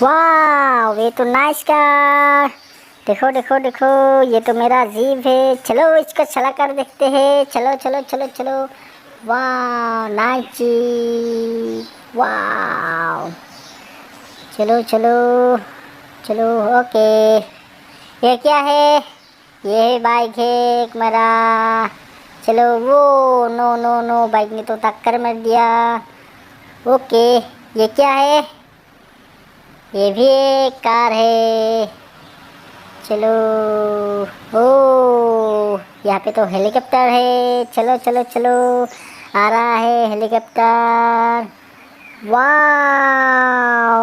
वाह, ये तो नाइस कार। देखो देखो देखो, ये तो मेरा जीप है। चलो इसको चला कर देखते हैं। चलो चलो चलो चलो। वाह, नाइस जीप। वाह, चलो चलो चलो। ओके, ये क्या है? ये है बाइक है एक मेरा। चलो वो, नो नो नो, बाइक ने तो टक्कर मार दिया। ओके, ये क्या है? ये भी एक कार है। चलो। ओ, यहाँ पे तो हेलीकॉप्टर है। चलो चलो चलो, आ रहा है हेलीकॉप्टर। वाह,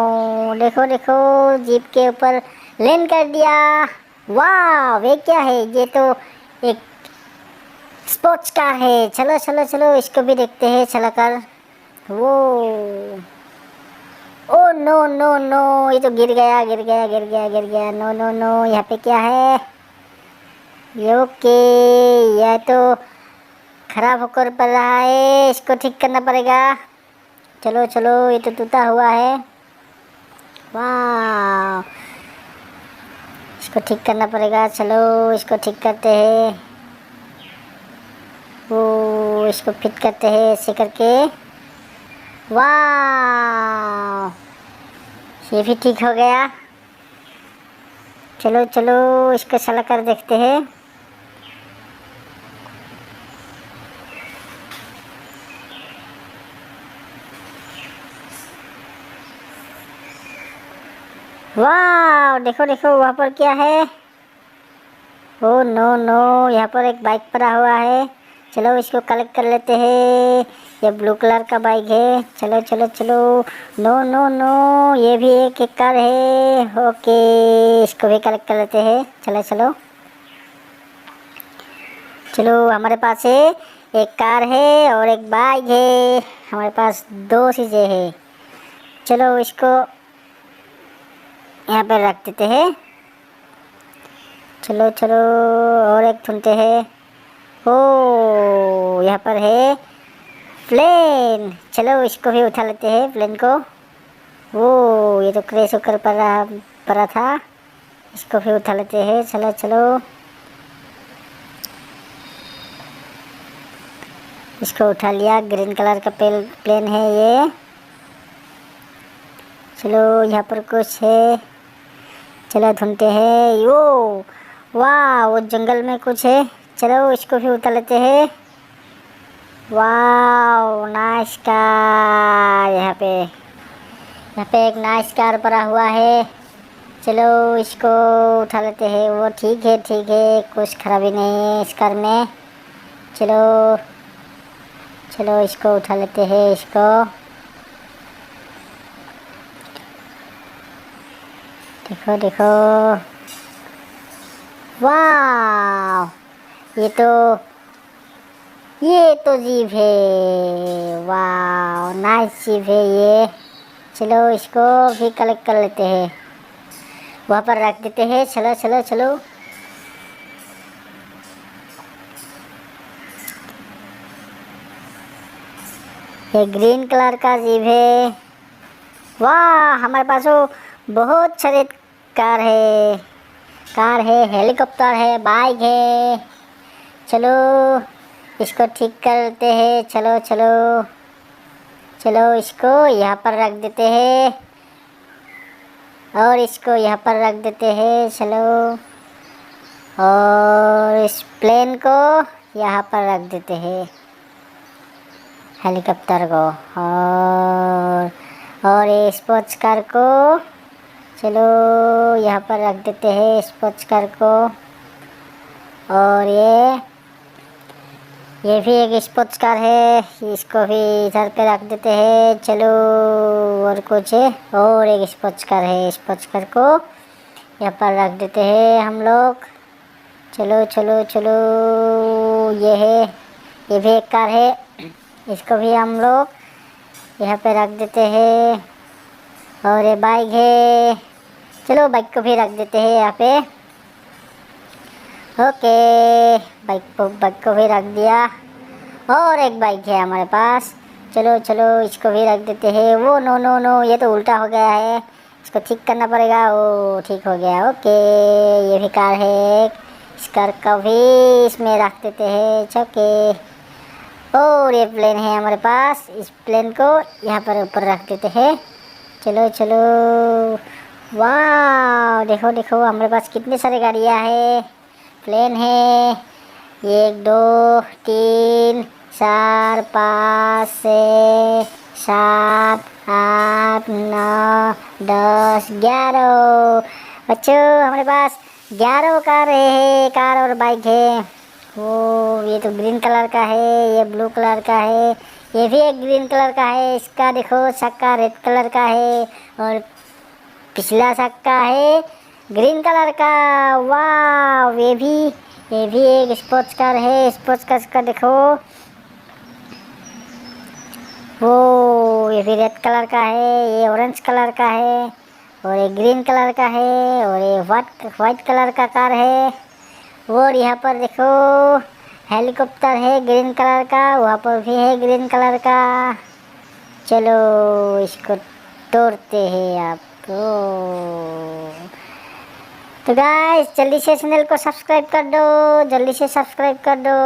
देखो देखो, जीप के ऊपर लैंड कर दिया। वाह, वे क्या है? ये तो एक स्पोर्ट्स कार है। चलो चलो चलो, इसको भी देखते हैं चला कर। वो, ओ नो नो नो, ये तो गिर गया गिर गया गिर गया गिर गया। नो नो नो, यहाँ पे क्या है? ये ओके, यह तो खराब होकर पड़ रहा है। इसको ठीक करना पड़ेगा। चलो चलो, ये तो टूटा हुआ है। वाह, इसको ठीक करना पड़ेगा। चलो इसको ठीक करते हैं। वो, इसको फिट करते हैं ऐसे करके। वाह, ये भी ठीक हो गया। चलो चलो, इसको चला कर देखते हैं। वाह, देखो देखो, वहाँ पर क्या है? ओ नो नो, यहाँ पर एक बाइक पड़ा हुआ है। चलो इसको कलेक्ट कर लेते हैं। ये ब्लू कलर का बाइक है। चलो चलो चलो। नो नो नो, ये भी एक कार है। ओके, इसको भी कलेक्ट कर लेते हैं। चलो चलो चलो, हमारे पास है एक कार है और एक बाइक है। हमारे पास दो चीज़ें हैं। चलो इसको यहाँ पर रख देते हैं। चलो चलो, और एक ढूंढते हैं। ओ, यहाँ पर है प्लेन। चलो इसको भी उठा लेते हैं, प्लेन को। वो, ये तो क्रैश होकर पड़ा था। इसको भी उठा लेते हैं। चलो चलो, इसको उठा लिया। ग्रीन कलर का प्लेन है ये। चलो यहाँ पर कुछ है। चलो ढूंढते हैं। यो, वाह, वो जंगल में कुछ है। चलो इसको भी उतार लेते हैं। वाह, नाइस कार। यहाँ पे एक नाइस कार पड़ा हुआ है। चलो इसको उठा लेते हैं। वो ठीक है ठीक है, कुछ खराबी नहीं है इस कार में। चलो चलो, इसको उठा लेते हैं इसको। देखो देखो, वाह, ये तो जीप है। वाह, नाइस जीप है ये। चलो इसको भी कलेक्ट कर लेते हैं, वहाँ पर रख देते हैं। चलो चलो चलो। ये ग्रीन कलर का जीप है। वाह, हमारे पास वो बहुत सारे कार है, हेलीकॉप्टर है, बाइक है। चलो इसको ठीक करते हैं। चलो चलो चलो, इसको यहाँ पर रख देते हैं और इसको यहाँ पर रख देते हैं। चलो, और इस प्लेन को यहाँ पर रख देते हैं, हेलीकॉप्टर को। और ये स्पोर्ट्स कार को चलो यहाँ पर रख देते हैं, स्पोर्ट्स कार को। और ये भी एक स्पोर्ट्स कार है, इसको भी इधर पे रख देते हैं। चलो, और कुछ है, और एक स्पोर्ट्स कार है, स्पोर्ट्स कार को यहाँ पर रख देते हैं हम लोग। चलो चलो चलो, ये भी एक कार है, इसको भी हम लोग यहाँ पे रख देते हैं। और ये बाइक है। चलो बाइक को भी रख देते हैं यहाँ पे। ओके, बाइक को भी रख दिया। और एक बाइक है हमारे पास। चलो चलो, इसको भी रख देते हैं। वो नो नो नो, ये तो उल्टा हो गया है, इसको ठीक करना पड़ेगा। ओ ठीक हो गया। ओके, ये भी कार है, इस कार को भी इसमें रख देते हैं। ओके, और ये प्लेन है हमारे पास, इस प्लेन को यहाँ पर ऊपर रख देते हैं। चलो चलो, वाह देखो देखो हमारे पास कितने सारे गाड़ियाँ है, प्लेन है। 1 2 3 4 5 6 7 8 9 10 11। बच्चों हमारे पास 11 कार है, कार और बाइक है। वो ये तो ग्रीन कलर का है, ये ब्लू कलर का है, ये भी एक ग्रीन कलर का है। इसका देखो चक्का रेड कलर का है और पिछला चक्का है ग्रीन कलर का। वाह, ये भी एक स्पोर्ट्स कार है। स्पोर्ट्स कार का देखो, वो ये भी रेड कलर का है, ये ऑरेंज कलर का है और ये ग्रीन कलर का है और ये वाइट कलर का कार है। और यहाँ पर देखो हेलीकॉप्टर है ग्रीन कलर का, वहाँ पर भी है ग्रीन कलर का। चलो इसको तोड़ते हैं आपको। तो गाइस जल्दी से चैनल को सब्सक्राइब कर दो, जल्दी से सब्सक्राइब कर दो।